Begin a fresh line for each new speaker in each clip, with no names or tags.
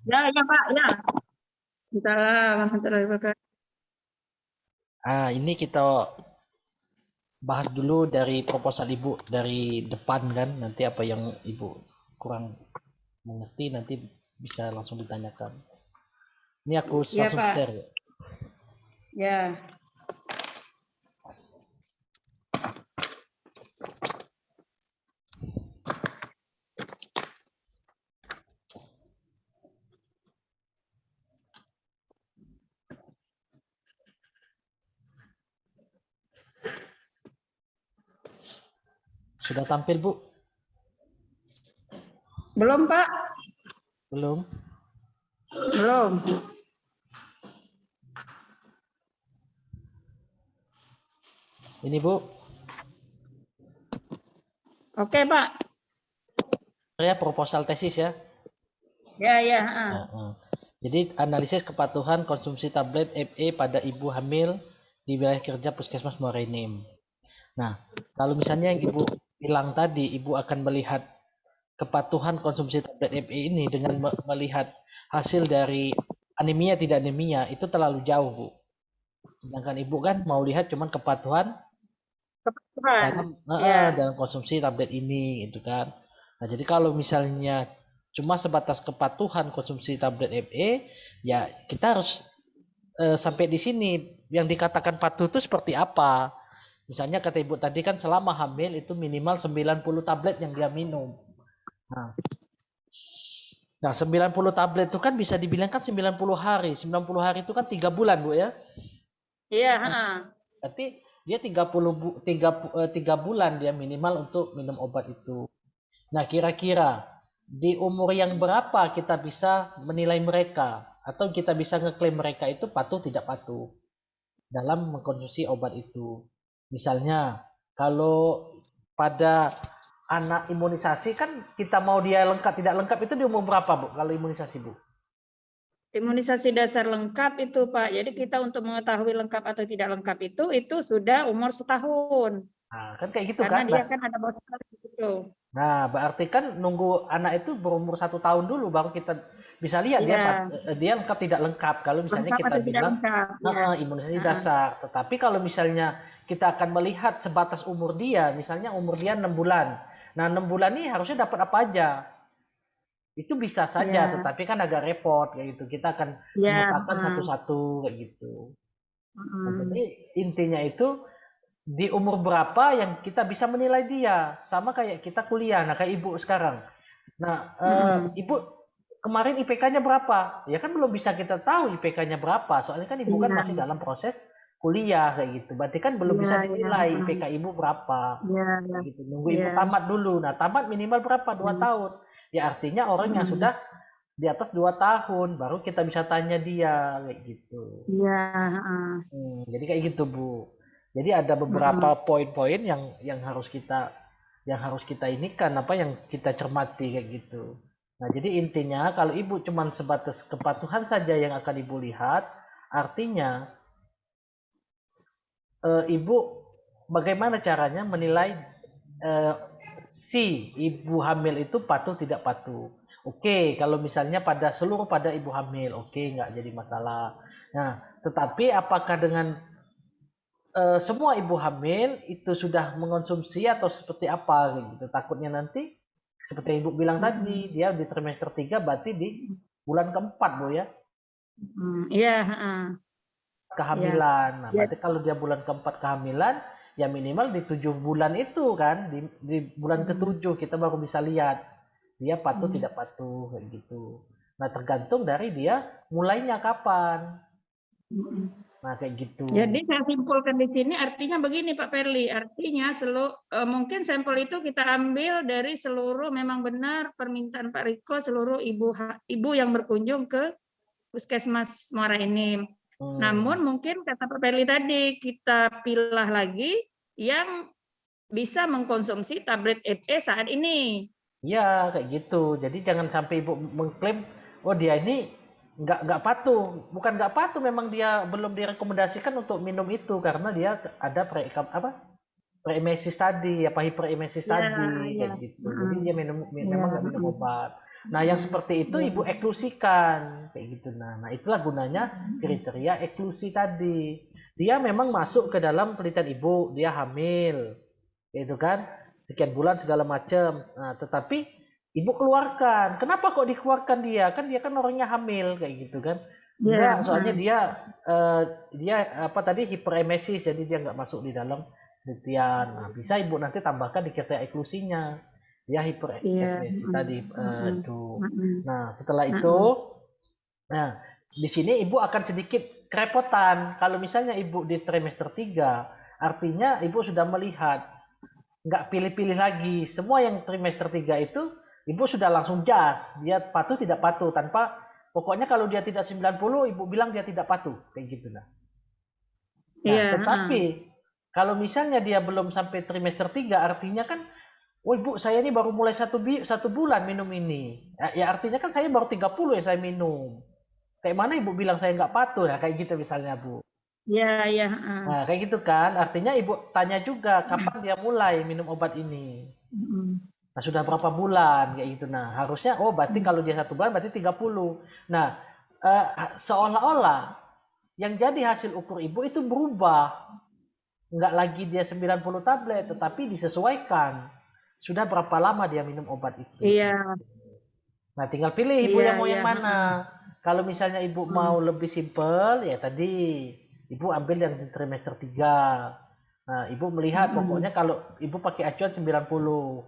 Ya, ya Pak, ya. Salam, warahmatullahi wabarakatuh.
Ini kita bahas dulu dari proposal Ibu dari depan kan. Nanti apa yang Ibu kurang mengerti nanti bisa langsung ditanyakan. Ini aku
Ya
langsung
Pak,
share ya.
ya.
Sudah tampil Bu?
Belum Pak?
Belum?
Belum.
Ini Bu,
Oke Pak.
saya proposal tesis ya.
Ya, ya.
Jadi analisis kepatuhan konsumsi tablet FE pada ibu hamil di wilayah kerja Puskesmas Muara Enim. Nah, kalau misalnya yang Ibu bilang tadi, Ibu akan melihat kepatuhan konsumsi tablet FE ini dengan melihat hasil dari anemia tidak anemia, itu terlalu jauh, Bu. Sedangkan Ibu kan mau lihat cuman kepatuhan
Kebetulan. Ya.
dalam konsumsi tablet ini, gitu kan. Nah, jadi kalau misalnya cuma sebatas kepatuhan konsumsi tablet FE, ya kita harus sampai di sini. Yang dikatakan patuh itu seperti apa? Misalnya kata Ibu tadi kan selama hamil itu minimal 90 tablet yang dia minum. Nah, 90 tablet itu kan bisa dibilang kan 90 hari. 90 hari itu kan 3 bulan, Bu ya.
Iya,
Berarti dia 3 bulan dia minimal untuk minum obat itu. Nah, kira-kira di umur yang berapa kita bisa menilai mereka atau kita bisa ngeklaim mereka itu patuh tidak patuh dalam mengkonsumsi obat itu. Misalnya, kalau pada anak imunisasi kan kita mau dia lengkap tidak lengkap itu di umur berapa, Bu? Kalau imunisasi, Bu?
Imunisasi dasar lengkap itu Pak. Jadi kita untuk mengetahui lengkap atau tidak lengkap itu sudah umur 1 tahun.
Nah, kan kayak gitu
Karena
kan?
dia kan ada booster gitu.
Nah, berarti kan nunggu anak itu berumur 1 tahun dulu baru kita bisa lihat dia
Iya,
dia lengkap tidak lengkap. Kalau misalnya
lengkap
kita
atau tidak
bilang
lengkap. Ya.
imunisasi dasar. Tetapi kalau misalnya kita akan melihat sebatas umur dia, misalnya umur dia 6 bulan. Nah, 6 bulan ini harusnya dapat apa aja? Itu bisa saja,
Ya,
tetapi kan agak repot kayak gitu. Kita akan
ya.
memetakan satu-satu kayak gitu. Nah, jadi
Mm.
intinya itu di umur berapa yang kita bisa menilai dia, sama kayak kita kuliah. Nah, kayak Ibu sekarang. Nah,
Mm.
Ibu kemarin IPK-nya berapa? Ya kan belum bisa kita tahu IPK-nya berapa. Soalnya kan Ibu kan
Iya,
masih dalam proses kuliah kayak gitu. Berarti kan belum
iya,
bisa
iya.
dinilai IPK Ibu berapa.
Iya,
Kayak
iya.
gitu. Nunggu Ibu
Iya.
tamat dulu. Nah, tamat minimal berapa? 2 tahun. Ya artinya orang yang
Mm.
sudah di atas 2 tahun baru kita bisa tanya dia kayak gitu.
Iya, heeh.
Jadi kayak gitu, Bu. Jadi ada beberapa
Mm.
poin-poin yang harus kita inikan apa yang kita cermati kayak gitu. Nah, jadi intinya kalau Ibu cuma sebatas kepatuhan saja yang akan Ibu lihat, artinya Ibu bagaimana caranya menilai eh, si ibu hamil itu patuh tidak patuh. Oke, kalau misalnya pada ibu hamil, oke nggak jadi masalah. Nah, tetapi apakah dengan semua ibu hamil itu sudah mengonsumsi atau seperti apa gitu. Takutnya nanti seperti ibu bilang tadi,
Mm.
dia di trimester 3 berarti di bulan keempat, Bu ya,
Mm. Iya, heeh. Iya.
kehamilan. Nah,
Ya.
berarti kalau dia bulan keempat kehamilan, ya minimal di 7 bulan itu kan, di bulan
Mm.
ketujuh kita baru bisa lihat dia patuh
Mm.
tidak patuh kayak gitu. Nah, tergantung dari dia mulainya kapan.
Mm.
Nah, kayak gitu.
Jadi saya simpulkan di sini artinya begini Pak Perli, artinya mungkin sampel itu kita ambil dari seluruh memang benar permintaan Pak Riko seluruh ibu yang berkunjung ke Puskesmas Muara Enim. Namun
Hmm.
mungkin kata Pak Perli tadi kita pilah lagi yang bisa mengkonsumsi tablet FE saat ini.
Iya, kayak gitu. Jadi jangan sampai ibu mengklaim, oh dia ini nggak patuh. Bukan nggak patuh, memang dia belum direkomendasikan untuk minum itu karena dia ada preemesis tadi, apa hiperemesis
Ya,
tadi
ya.
kayak gitu. Jadi dia memang nggak minum obat. Nah, yang seperti itu ibu eklusikan kayak gitu. Nah itulah gunanya kriteria eklusi tadi. Dia memang masuk ke dalam penelitian ibu, dia hamil, gitu kan? Sekian bulan segala macam. Nah, tetapi ibu keluarkan. Kenapa kok dikeluarkan dia? Kan dia kan orangnya hamil kayak gitu kan?
Ya,
Enggak, soalnya dia apa tadi hiperemesis, jadi dia nggak masuk di dalam penelitian. Nah, bisa ibu nanti tambahkan di kriteria eklusinya. Dia
iya,
hiperemesis tadi itu.
mm,
Nah, setelah itu,
mm,
nah di sini ibu akan sedikit kerepotan. Kalau misalnya ibu di trimester 3, artinya ibu sudah melihat nggak pilih-pilih lagi. Semua yang trimester 3 itu ibu sudah langsung jas. Dia patuh tidak patuh tanpa pokoknya kalau dia tidak 90 ibu bilang dia tidak patuh kayak gitu nah. Nah,
iya,
tetapi kalau misalnya dia belum sampai trimester 3 artinya kan oh ibu saya ini baru mulai satu bulan minum ini. Ya artinya kan saya baru 30 ya saya minum. Kayak mana ibu bilang saya nggak patuh ya kayak gitu misalnya bu.
iya, iya,
Nah kayak gitu kan artinya ibu tanya juga kapan dia mulai minum obat ini. Nah, sudah berapa bulan kayak gitu. Nah, harusnya oh berarti kalau dia 1 bulan berarti 30. Nah, seolah-olah yang jadi hasil ukur ibu itu berubah. Enggak lagi dia 90 tablet, tetapi disesuaikan. Sudah berapa lama dia minum obat itu.
iya,
Nah, tinggal pilih ibu
iya,
yang mau
iya,
yang mana. Kalau misalnya ibu mau lebih simpel, ya tadi ibu ambil yang di trimester 3. Nah, ibu melihat pokoknya kalau ibu pakai acuan 90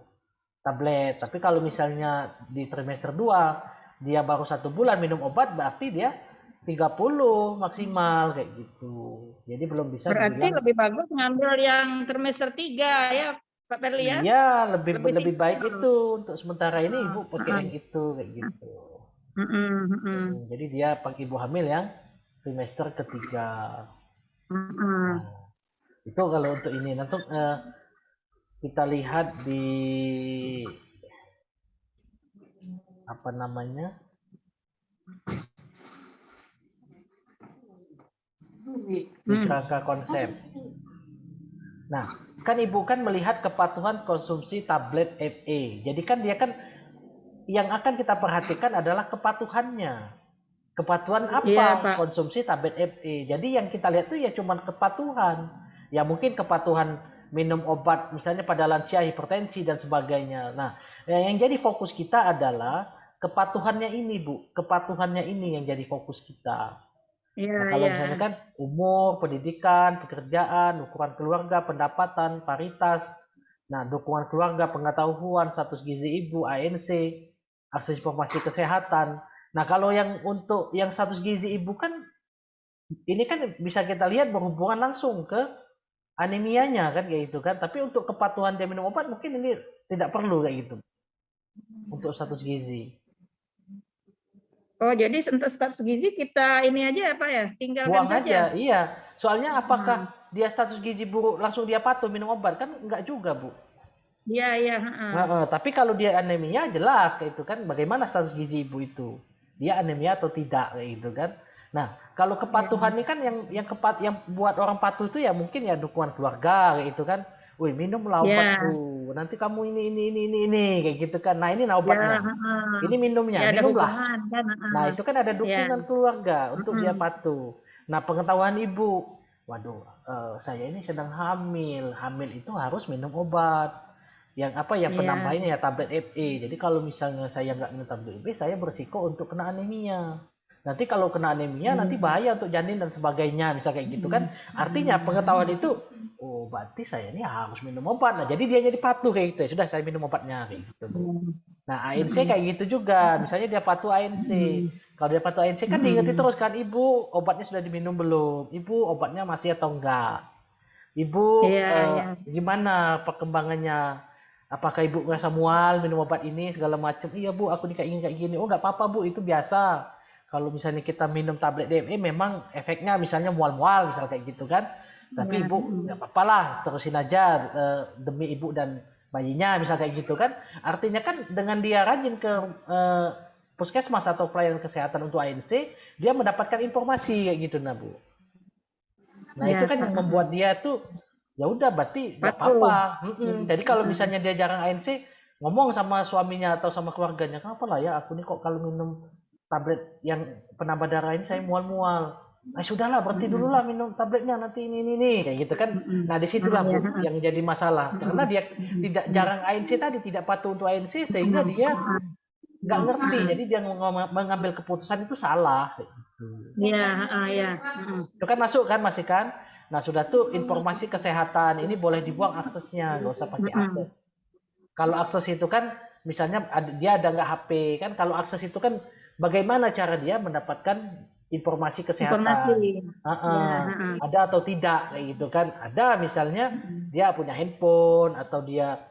tablet. Tapi kalau misalnya di trimester 2 dia baru 1 bulan minum obat berarti dia 30 maksimal kayak gitu. Jadi belum bisa
berarti
dibilang
lebih bagus ngambil yang trimester 3 ya, Pak Perli ya,
iya lebih
lebih
lebih baik
simpel.
itu untuk sementara ini ibu pakai
Heeh,
yang itu kayak gitu.
heeh, heeh,
Jadi dia pakai ibu hamil yang trimester ketiga.
heeh.
Nah, itu kalau untuk ini nanti kita lihat di apa namanya di kerangka konsep. Nah, kan ibu kan melihat kepatuhan konsumsi tablet FE. Jadi kan dia kan yang akan kita perhatikan adalah kepatuhannya. Kepatuhan
Iya,
apa?
Pak.
Konsumsi tablet FE. Jadi yang kita lihat itu ya cuma kepatuhan. Ya mungkin kepatuhan minum obat misalnya pada lansia hipertensi dan sebagainya. Nah, yang jadi fokus kita adalah kepatuhannya ini, Bu. Kepatuhannya ini yang jadi fokus kita.
Iya,
Nah, kalau
iya.
misalnya kan umur, pendidikan, pekerjaan, ukuran keluarga, pendapatan, paritas, nah dukungan keluarga, pengetahuan, status gizi ibu, ANC, akses informasi kesehatan. Nah, kalau yang untuk yang status gizi ibu kan ini kan bisa kita lihat berhubungan langsung ke anemianya kan kayak gitu kan. Tapi untuk kepatuhan dia minum obat mungkin ini tidak perlu kayak gitu untuk status gizi.
Oh, jadi untuk status gizi kita ini aja ya, Pak ya, tinggalkan
Buang
saja.
aja, iya. Soalnya
Hmm.
apakah dia status gizi buruk langsung dia patuh minum obat? Kan enggak juga, Bu.
Iya, iya, heeh.
Tapi kalau dia anemia jelas kayak itu kan bagaimana status gizi ibu itu? Dia anemia atau tidak kayak gitu kan. Nah, kalau kepatuhan ini kan yang buat orang patuh itu ya mungkin ya dukungan keluarga kayak gitu kan. Wih, minumlah
Ya,
obatku. Nanti kamu ini kayak gitu kan. Nah, ini nah
ya,
obatnya.
heeh.
Ini
Ya
minumnya,
ada
minumlah.
hubungan kan, heeh.
Nah, itu kan ada
Ya,
dukungan keluarga untuk
heeh.
dia patuh. Nah, pengetahuan ibu, waduh, saya ini sedang hamil. Hamil itu harus minum obat. Yang apa ya
Ya,
penambahnya ya tablet FE. Jadi kalau misalnya saya nggak minum tablet FE, saya berisiko untuk kena anemia. Nanti kalau kena anemia, nanti
hmm.
bahaya untuk janin dan sebagainya, bisa kayak gitu kan. Artinya pengetahuan itu, oh berarti saya ini harus minum obat. Nah, jadi dia jadi patuh kayak gitu. Sudah saya minum obatnya kayak gitu, Bu. Nah, ANC
Hmm.
kayak gitu juga. Misalnya dia patuh ANC.
Hmm.
Kalau dia patuh ANC kan diingetin
Hmm.
terus kan, Ibu obatnya sudah diminum belum? Ibu obatnya masih atau enggak? Ibu
Iya, iya.
gimana perkembangannya? Apakah ibu merasa mual minum obat ini segala macam? Iya bu, aku kayak gini. Oh nggak apa-apa bu, itu biasa. Kalau misalnya kita minum tablet DME memang efeknya misalnya mual-mual misal kayak gitu kan.
Iya,
Tapi ibu nggak apa-apa lah, terusin aja demi ibu dan bayinya misal kayak gitu kan. Artinya kan dengan dia rajin ke puskesmas atau pelayanan kesehatan untuk ANC, dia mendapatkan informasi kayak gitu nah bu. Nah
iya,
itu kan yang membuat
heeh.
dia tuh ya udah berarti nggak
Patuh.
apa-apa.
Ya,
Jadi kalau
heeh.
misalnya dia jarang ANC, ngomong sama suaminya atau sama keluarganya, kenapa lah ya aku nih kok kalau minum tablet yang penambah darah ini saya mual-mual. Sudahlah berhenti dulu lah minum tabletnya nanti ini kayak gitu kan. Nah disitulah
Ya,
Bu yang jadi masalah karena dia tidak jarang ANC tadi tidak patuh untuk ANC sehingga dia nggak ngerti jadi dia mengambil keputusan itu salah kayak gitu.
Iya, ya.
Itu kan masuk kan masih kan. Nah sudah tuh informasi kesehatan ini boleh dibuang aksesnya nggak usah pakai akses. Kalau akses itu kan misalnya dia ada nggak HP kan kalau akses itu kan bagaimana cara dia mendapatkan informasi kesehatan.
Informasi. Ya,
Ada atau tidak kayak gitu kan. Ada misalnya dia punya handphone atau dia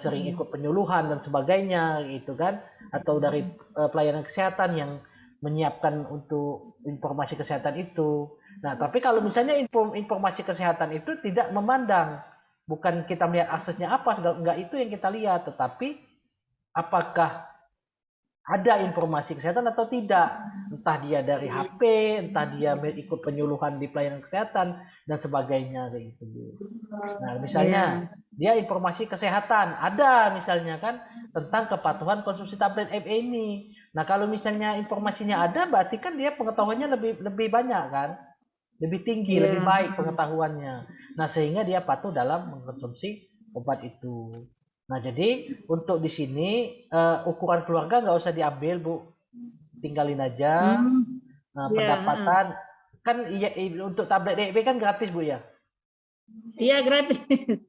sering ikut penyuluhan dan sebagainya gitu kan atau dari pelayanan kesehatan yang menyiapkan untuk informasi kesehatan itu. Nah, tapi kalau misalnya informasi kesehatan itu tidak memandang bukan kita melihat aksesnya apa, enggak itu yang kita lihat, tetapi apakah ada informasi kesehatan atau tidak. Entah dia dari HP, entah dia ikut penyuluhan di pelayanan kesehatan, dan sebagainya. Kayak gitu. Nah, misalnya, dia informasi kesehatan, ada misalnya kan, tentang kepatuhan konsumsi tablet FE ini. Nah, kalau misalnya informasinya ada, berarti kan dia pengetahuannya lebih banyak kan? Lebih tinggi, lebih baik pengetahuannya. Nah, sehingga dia patuh dalam mengkonsumsi obat itu. Nah, jadi untuk di sini ukuran keluarga nggak usah diambil, Bu. Tinggalin aja. Nah, pendapatan kan iya, untuk tablet DEP kan gratis, Bu ya?
Iya, gratis.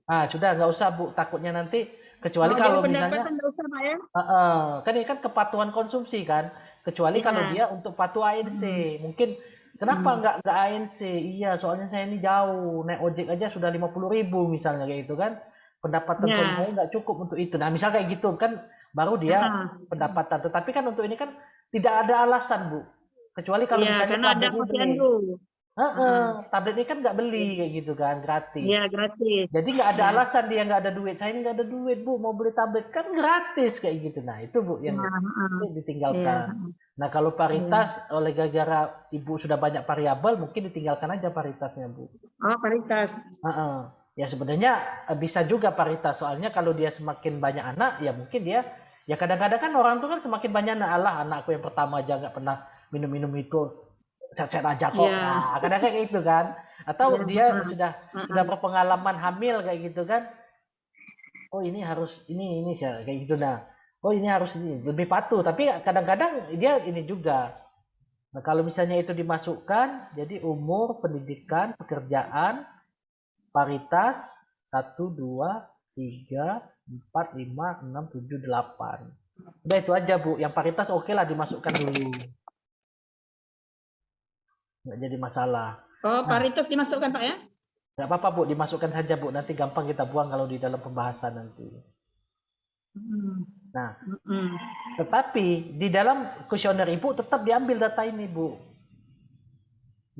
Ah, sudah nggak usah, Bu. Takutnya nanti kecuali kalau misalnya
pendapatan nggak usah, Pak ya?
kan ini kan kepatuhan konsumsi kan. Kecuali kalau dia untuk patuh ANC. Mungkin kenapa nggak ANC? Iya, soalnya saya ini jauh. Naik ojek aja sudah 50.000 misalnya kayak gitu kan. Pendapatan suami saya nggak cukup untuk itu. Nah, misal kayak gitu kan baru dia pendapatan. Tetapi kan untuk ini kan tidak ada alasan, Bu. Kecuali kalau misalnya
karena ada
tablet ini beli.
posyandu.
Tablet ini kan nggak beli kayak gitu kan, gratis.
Iya, gratis.
Jadi nggak ada alasan dia nggak ada duit. Saya ini nggak ada duit, Bu, mau beli tablet kan gratis kayak gitu. Nah, itu Bu yang ditinggalkan. Nah, kalau paritas oleh gara-gara Ibu sudah banyak variabel, mungkin ditinggalkan aja paritasnya, Bu.
Oh, paritas.
Ya sebenarnya bisa juga paritas. Soalnya kalau dia semakin banyak anak, ya mungkin dia ya kadang-kadang kan orang tuh kan semakin banyak anak. Allah, anakku yang pertama aja nggak pernah minum-minum itu, set-set aja kok. Nah, kadang-kadang kayak gitu kan. Atau dia sudah berpengalaman hamil kayak gitu kan. Oh ini harus ini kayak gitu. Nah, oh ini harus ini lebih patuh. Tapi kadang-kadang dia ini juga. Nah, kalau misalnya itu dimasukkan, jadi umur, pendidikan, pekerjaan, paritas 1, 2, 3, 4, 5, 6, 7, 8. Udah itu aja, Bu. Yang paritas oke lah dimasukkan dulu. Nggak jadi masalah.
Oh, paritas dimasukkan, Pak ya?
Nggak apa-apa, Bu. Dimasukkan saja, Bu. Nanti gampang kita buang kalau di dalam pembahasan nanti. Nah, tetapi di dalam kuesioner Ibu tetap diambil data ini, Bu.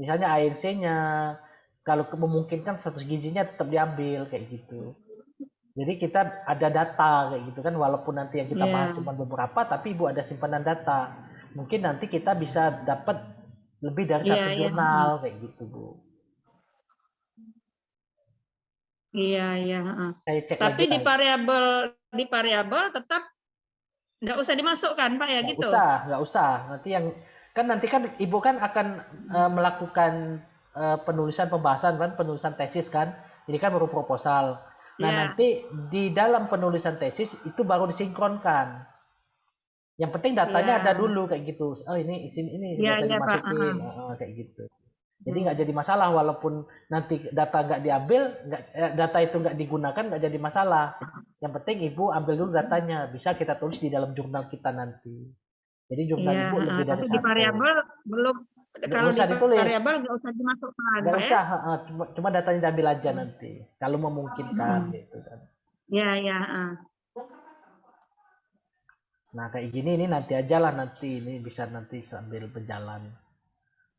Misalnya ANC-nya, kalau memungkinkan status gizinya tetap diambil kayak gitu. Jadi kita ada data kayak gitu kan, walaupun nanti yang kita bahas cuma beberapa, tapi Ibu ada simpanan data. Mungkin nanti kita bisa dapat lebih dari satu jurnal kayak gitu, Bu.
Iya.
Tapi
di variabel tetap nggak usah dimasukkan, Pak ya, gitu?
Nggak usah. Nanti kan Ibu kan akan melakukan penulisan pembahasan kan, penulisan tesis kan. Ini kan baru proposal. Nah, nanti di dalam penulisan tesis itu baru disinkronkan. Yang penting datanya ada dulu kayak gitu. Oh, ini sudah dimasukin kayak gitu. Jadi nggak jadi masalah walaupun nanti data nggak diambil, data itu nggak digunakan nggak jadi masalah. Yang penting Ibu ambil dulu datanya, bisa kita tulis di dalam jurnal kita nanti. Jadi jurnal Ibu lebih dari
tapi
satu.
Di variabel belum. Kalau di variabel nggak usah dimasukkan.
Nggak usah, cuma datanya diambil aja nanti. Kalau memungkinkan gitu kan.
Iya.
Nah kayak gini ini nanti aja lah nanti ini bisa nanti sambil berjalan.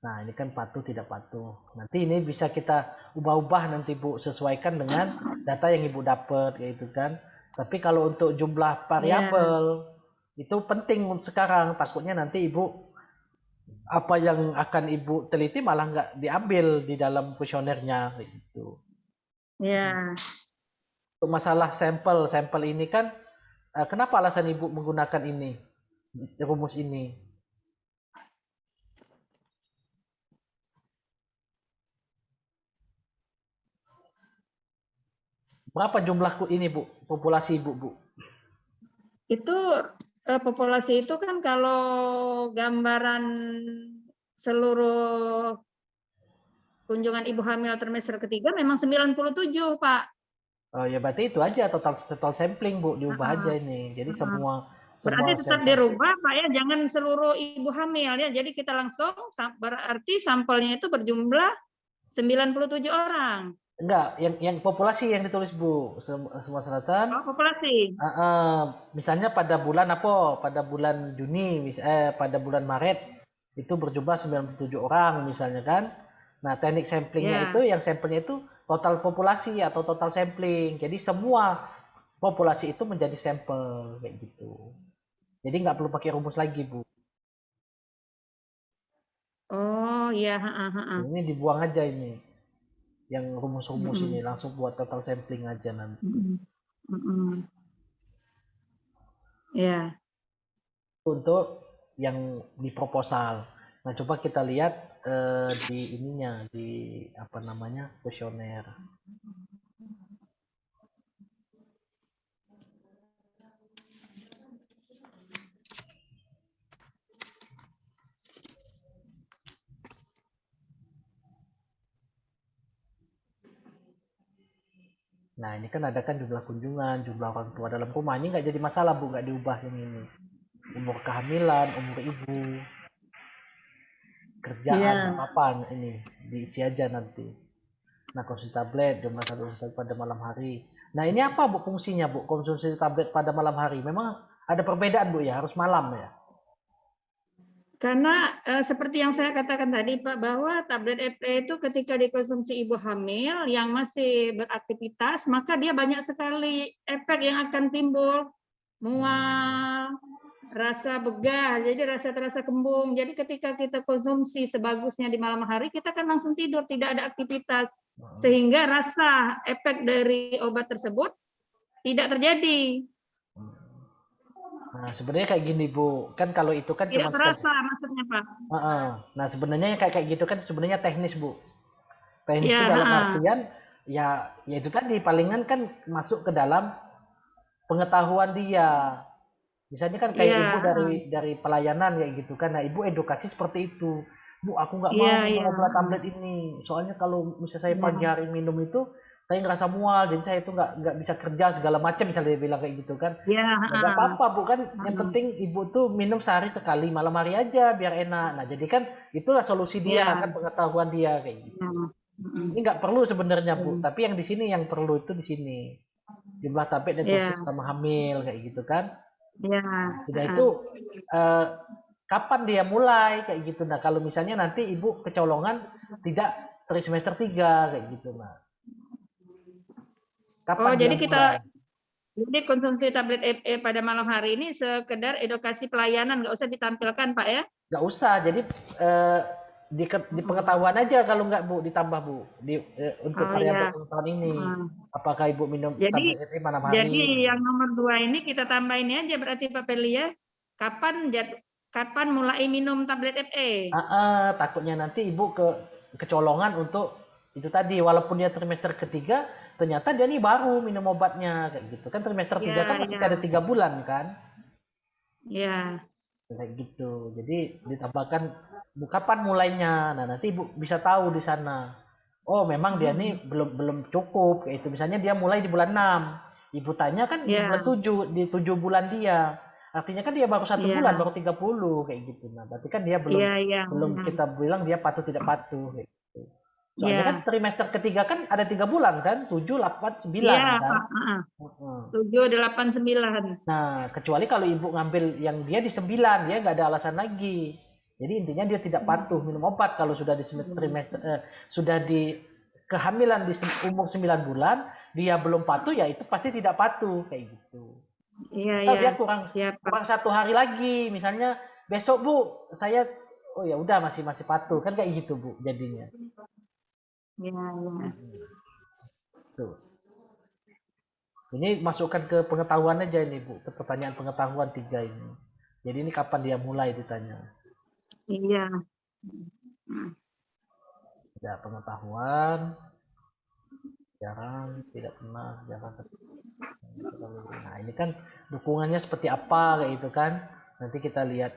Nah ini kan patuh tidak patuh. Nanti ini bisa kita ubah-ubah nanti Bu sesuaikan dengan data yang Ibu dapat kayak gitu kan. Tapi kalau untuk jumlah variabel itu penting sekarang. Takutnya nanti Ibu apa yang akan Ibu teliti malah nggak diambil di dalam kuesionernya gitu. Untuk masalah sampel ini kan Kenapa alasan Ibu menggunakan ini, rumus ini? Berapa jumlah ini, Bu? Populasi Ibu, Bu?
Itu populasi itu kan kalau gambaran seluruh kunjungan ibu hamil trimester ketiga memang 97, Pak.
Oh ya berarti itu aja total total sampling, Bu, diubah aja
Heeh,
ini. Jadi
heeh.
semua
Berarti tetap
sampel.
dirubah, Pak ya, jangan seluruh ibu hamil ya. Jadi kita langsung berarti sampelnya itu berjumlah 97 orang.
Enggak, yang populasi yang ditulis, Bu. Semua Selatan.
Oh, populasi.
Misalnya pada bulan apa? Pada bulan Juni, pada bulan Maret itu berjumlah 97 orang misalnya kan. Nah, teknik samplingnya itu
Ya.
yang sampelnya itu total populasi atau total sampling. Jadi semua populasi itu menjadi sampel kayak gitu. Jadi nggak perlu pakai rumus lagi, Bu.
Oh, ya, heeh, heeh.
Ini dibuang aja ini. Yang rumus-rumus ini
Mm-mm.
langsung buat total sampling aja nanti.
Mm-mm. Mm-mm. Ya.
Untuk yang di proposal. Nah, coba kita lihat di ininya, di apa namanya, kuesioner. Nah, ini kan ada kan jumlah kunjungan, jumlah orang tua dalam rumah. Ini nggak jadi masalah, Bu, nggak diubah yang ini. Umur kehamilan, umur ibu, kerjaan, nggak
Ya.
apa-apa ini. Diisi aja nanti. Nah, konsumsi tablet, jumlah konsumsi pada malam hari. Nah, ini apa, Bu, fungsinya, Bu? Konsumsi tablet pada malam hari. Memang ada perbedaan, Bu, ya? Harus malam, ya?
Karena seperti yang saya katakan tadi, Pak, bahwa tablet FE itu ketika dikonsumsi ibu hamil yang masih beraktivitas, maka dia banyak sekali efek yang akan timbul. Mual, rasa begah, jadi rasa terasa kembung. Jadi ketika kita konsumsi sebagusnya di malam hari, kita kan langsung tidur, tidak ada aktivitas. Sehingga rasa efek dari obat tersebut tidak terjadi.
Nah, sebenarnya kayak gini, Bu. Kan kalau itu kan
Tidak
cuma sekedar.
terasa maksudnya, Pak.
Nah, sebenarnya yang kayak gitu kan sebenarnya teknis, Bu. Teknis itu
Ya,
dalam
ha.
artian ya itu tadi palingan kan masuk ke dalam pengetahuan dia. Misalnya kan kayak ibu
Ya,
dari pelayanan kayak gitu kan. Nah, ibu edukasi seperti itu. Bu, aku nggak mau
iya,
minum
iya.
obat tablet ini. Soalnya kalau misalnya saya pagi
Ya,
hari minum itu, saya ngerasa mual, jadi saya itu nggak bisa kerja segala macam misalnya dia bilang kayak gitu kan.
ya,
Ya nggak apa-apa, Bu kan. Yang
ha.
penting ibu tuh minum sehari sekali malam hari aja biar enak. Nah, jadi kan itulah solusi dia
Ya,
kan pengetahuan dia kayak gitu.
ya.
Ini nggak perlu sebenarnya, Bu,
Ya,
tapi yang di sini yang perlu itu di sini. Jumlah tablet yang konsumsi
ya,
sama hamil kayak gitu kan.
ya,
Sudah itu
ha.
eh, kapan dia mulai kayak gitu. Nah, kalau misalnya nanti ibu kecolongan tidak trimester 3 kayak gitu, nah.
Oh,
Kapan dia
jadi
mulai?
konsumsi tablet FE pada malam hari ini sekedar edukasi pelayanan, nggak usah ditampilkan, Pak ya?
Nggak usah. Jadi eh, di pengetahuan aja kalau nggak, Bu, ditambah, Bu, untuk
Oh
variabel
iya.
pengetahuan ini.
Hmm.
Apakah ibu minum
Jadi
tablet ini malam
jadi
hari?
yang nomor 2 ini kita tambahin aja berarti Pak Perli ya. Kapan mulai minum tablet FE?
Takutnya nanti ibu kecolongan untuk itu tadi, walaupun dia trimester ketiga ternyata dia nih baru minum obatnya kayak gitu kan. Trimester 3 kan
Ya,
masih ada
ya,
3 bulan kan
ya,
kayak gitu. Jadi ditambahkan, Bu, kapan mulainya. Nah, nanti ibu bisa tahu di sana, oh memang dia nih belum belum cukup kayak itu. Misalnya dia mulai di bulan 6, ibu tanya kan di
ya,
bulan 7, di 7 bulan dia, artinya kan dia baru 1 bulan,
ya,
baru 30 kayak gitu. Nah, berarti kan dia belum
ya, ya,
belum
ya,
kita bilang dia patuh tidak patuh kayak gitu. Soalnya kan
ya,
trimester ketiga kan ada 3 bulan kan, 7, 8, 9
ya,
kan.
Pak.
Heeh.
7, 8, 9.
Nah, kecuali kalau ibu ngambil yang dia di 9, dia nggak ada alasan lagi. Jadi intinya dia tidak patuh minum obat kalau sudah di trimester, sudah di kehamilan di umur 9 bulan, dia belum patuh ya itu pasti tidak patuh kayak gitu.
Iya,
Atau
iya,
dia kurang
siap, Pak.
kurang 1 hari lagi, misalnya besok, Bu, saya, oh ya udah masih masih patuh kan kayak gitu, Bu, jadinya.
Ya, ya.
Tuh. Ini masukkan ke pengetahuan aja ini Bu, ke pertanyaan pengetahuan 3 ini. Jadi ini kapan dia mulai ditanya.
Iya. Hmm.
Ya, pengetahuan, jarang, tidak pernah, jarang. Nah, ini kan dukungannya seperti apa kayak gitu kan. Nanti kita lihat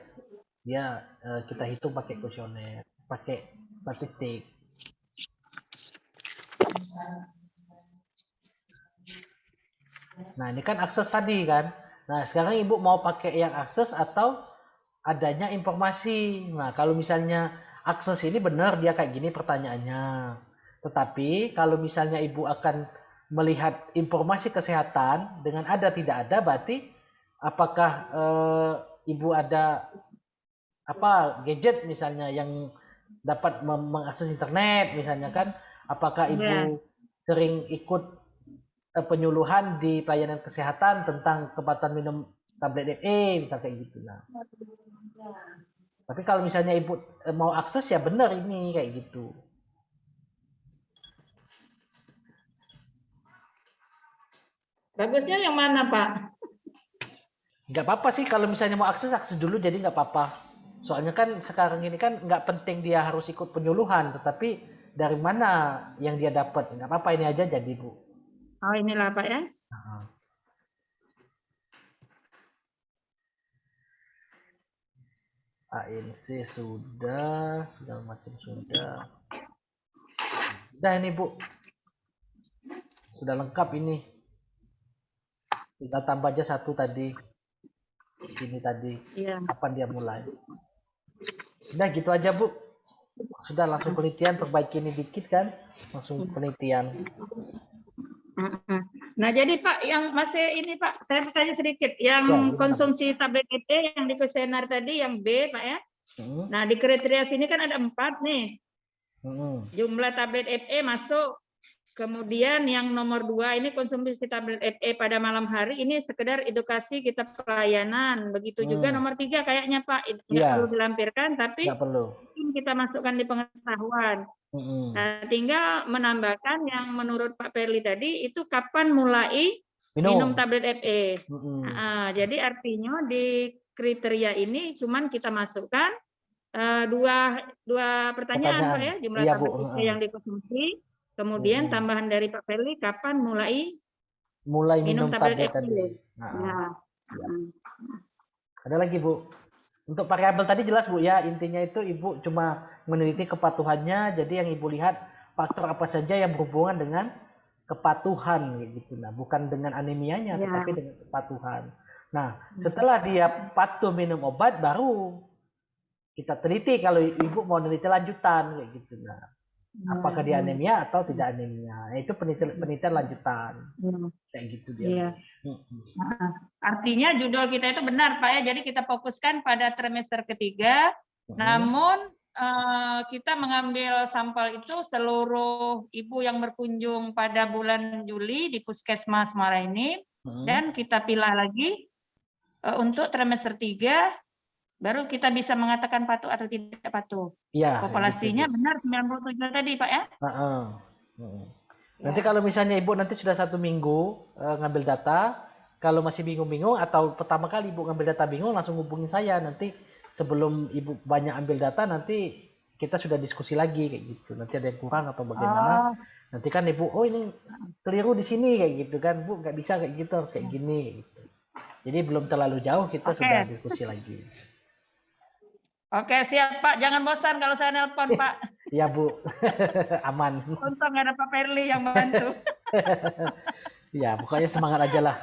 dia, kita hitung pakai kuesioner, pakai statistik. Nah, ini kan akses tadi kan. Nah, sekarang Ibu mau pakai yang akses atau adanya informasi. Nah, kalau misalnya akses ini benar dia kayak gini pertanyaannya. Tetapi kalau misalnya Ibu akan melihat informasi kesehatan dengan ada tidak ada, berarti apakah Ibu ada apa gadget misalnya yang dapat mengakses internet misalnya kan? Apakah
Iya.
Ibu sering ikut penyuluhan di pelayanan kesehatan tentang kepatuhan minum tablet FE, misal kayak gitu. Nah, tapi kalau misalnya ibu mau akses ya benar ini kayak gitu.
Bagusnya yang mana, Pak?
Nggak apa-apa sih kalau misalnya mau akses, akses dulu jadi nggak apa-apa. Soalnya kan sekarang ini kan nggak penting dia harus ikut penyuluhan, tetapi dari mana yang dia dapat. Nggak apa-apa ini aja jadi Bu.
Oh, inilah Pak ya.
Nah, ANC sudah, segala macam sudah. Sudah ini Bu, sudah lengkap ini. Tinggal tambah aja satu tadi. Sini tadi.
Iya.
Kapan dia mulai. Sudah gitu aja Bu. Sudah langsung penelitian, perbaiki ini dikit kan. Langsung penelitian.
Nah, jadi Pak, yang masih ini Pak, saya bertanya sedikit. Yang
Ya, gimana,
konsumsi tablet FE yang di kuesioner tadi, yang B Pak ya. Nah, di kriteria sini kan ada 4 nih. Jumlah tablet FE masuk. Kemudian yang nomor 2 ini konsumsi tablet FE pada malam hari, ini sekedar edukasi kita pelayanan. Begitu juga nomor 3 kayaknya Pak, nggak perlu dilampirkan, tapi
nggak perlu.
kita masukkan di pengetahuan. Nah, tinggal menambahkan yang menurut Pak Perli tadi, itu kapan mulai minum tablet FE. Nah, jadi artinya di kriteria ini cuman kita masukkan dua pertanyaan Pak ya, jumlah tablet FE yang dikonsumsi. Kemudian tambahan dari Pak Perli, kapan mulai minum tablet FE. Nah.
Ada lagi Bu. Untuk variabel tadi jelas Bu ya, intinya itu Ibu cuma meneliti kepatuhannya, jadi yang Ibu lihat faktor apa saja yang berhubungan dengan kepatuhan gitu. Nah, bukan dengan anemianya, tetapi dengan kepatuhan. Nah, setelah dia patuh minum obat, baru kita teliti kalau Ibu mau meneliti lanjutan kayak gitu. Nah, apakah dia anemia atau tidak anemia? Nah, itu penelitian lanjutan. Kayak gitu dia.
Artinya judul kita itu benar Pak ya. Jadi kita fokuskan pada trimester ketiga. Namun kita mengambil sampel itu seluruh ibu yang berkunjung pada bulan Juli di Puskesmas Muara ini. Dan kita pilih lagi untuk trimester 3. Baru kita bisa mengatakan patuh atau tidak patuh. Ya, populasinya gitu. Benar 97 tadi Pak ya.
Nanti kalau misalnya Ibu nanti sudah 1 minggu ngambil data, kalau masih bingung-bingung atau pertama kali Ibu ngambil data bingung, langsung hubungin saya. Nanti sebelum Ibu banyak ambil data, nanti kita sudah diskusi lagi kayak gitu. Nanti ada yang kurang atau bagaimana. Nanti kan Ibu, oh ini keliru di sini kayak gitu kan, Bu nggak bisa kayak gitu, harus kayak gini kayak gitu. Jadi belum terlalu jauh kita sudah diskusi lagi.
Oke, siap Pak. Jangan bosan kalau saya nelpon Pak.
Iya Bu, aman.
Untung ada Pak Perli yang bantu.
Ya, pokoknya semangat aja lah.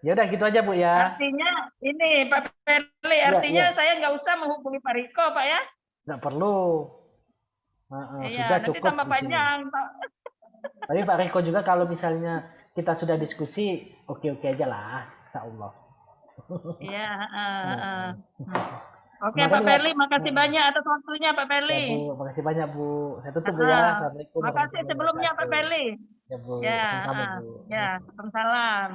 Ya udah gitu aja Bu ya.
Artinya ini Pak Perli, artinya saya nggak usah menghubungi Pak Riko Pak ya?
Nggak perlu. Sudah
nanti
cukup
tambah panjang Pak.
Tapi Pak Riko juga kalau misalnya kita sudah diskusi, oke-oke aja lah, insya Allah.
Iya. Oke Pak Perli, makasih banyak atas waktunya Pak Perli.
Ya Bu, makasih banyak Bu. Saya tutup Bu ya.
Assalamualaikum. Makasih sebelumnya Pak Perli.
Ya Bu, sama-sama Bu.
Ya, Waalaikumsalam.